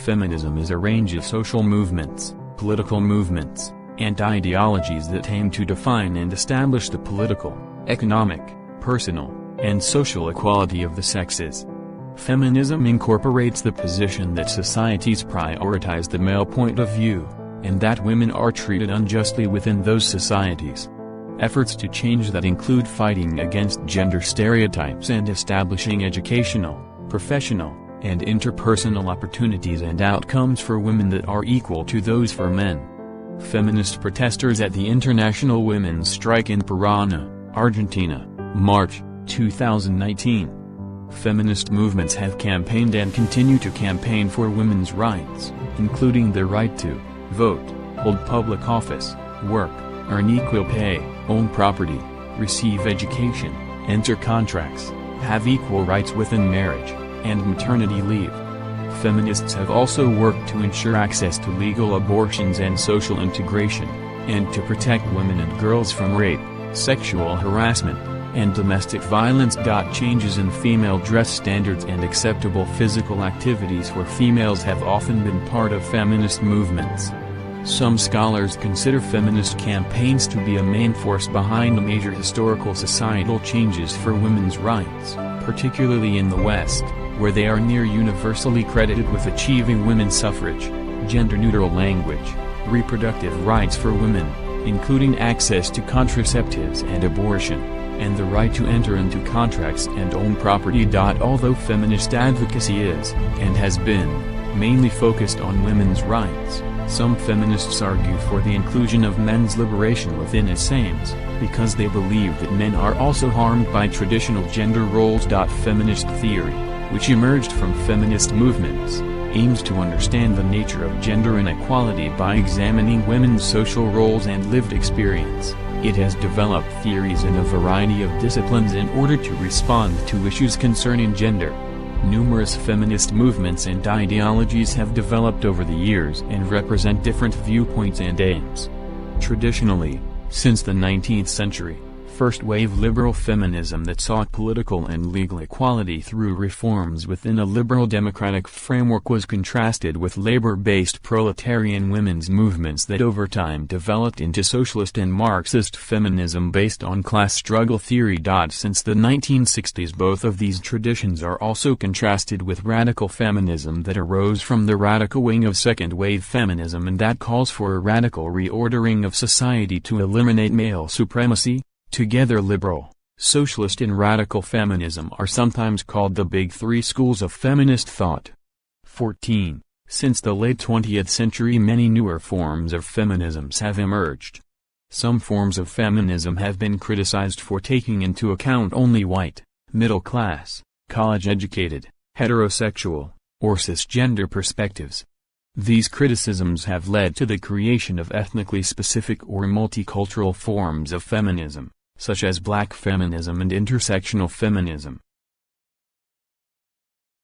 Feminism is a range of social movements, political movements, and ideologies that aim to define and establish the political, economic, personal, and social equality of the sexes. Feminism incorporates the position that societies prioritize the male point of view, and that women are treated unjustly within those societies. Efforts to change that include fighting against gender stereotypes and establishing educational, professional, and interpersonal opportunities and outcomes for women that are equal to those for men. Feminist protesters at the International Women's Strike in Parana, Argentina, March 2019. Feminist movements have campaigned and continue to campaign for women's rights, including the right to vote, hold public office, work, earn equal pay, own property, receive education, enter contracts, have equal rights within marriage, and maternity leave. Feminists have also worked to ensure access to legal abortions and social integration, and to protect women and girls from rape, sexual harassment, and domestic violence. Changes in female dress standards and acceptable physical activities for females have often been part of feminist movements. Some scholars consider feminist campaigns to be a main force behind the major historical societal changes for women's rights, particularly in the West, where they are near universally credited with achieving women's suffrage, gender-neutral language, reproductive rights for women, including access to contraceptives and abortion, and the right to enter into contracts and own property. Although feminist advocacy is, and has been, mainly focused on women's rights, some feminists argue for the inclusion of men's liberation within its aims, because they believe that men are also harmed by traditional gender roles. Feminist theory, which emerged from feminist movements, aims to understand the nature of gender inequality by examining women's social roles and lived experience. It has developed theories in a variety of disciplines in order to respond to issues concerning gender. Numerous feminist movements and ideologies have developed over the years and represent different viewpoints and aims. Traditionally, since the 19th century, first-wave liberal feminism that sought political and legal equality through reforms within a liberal democratic framework was contrasted with labor-based proletarian women's movements that over time developed into socialist and Marxist feminism based on class struggle theory. Since the 1960s, both of these traditions are also contrasted with radical feminism that arose from the radical wing of second-wave feminism and that calls for a radical reordering of society to eliminate male supremacy. Together liberal, socialist and radical feminism are sometimes called the big three schools of feminist thought. 14. Since the late 20th century many newer forms of feminisms have emerged. Some forms of feminism have been criticized for taking into account only white, middle-class, college-educated, heterosexual, or cisgender perspectives. These criticisms have led to the creation of ethnically specific or multicultural forms of feminism, such as black feminism and intersectional feminism.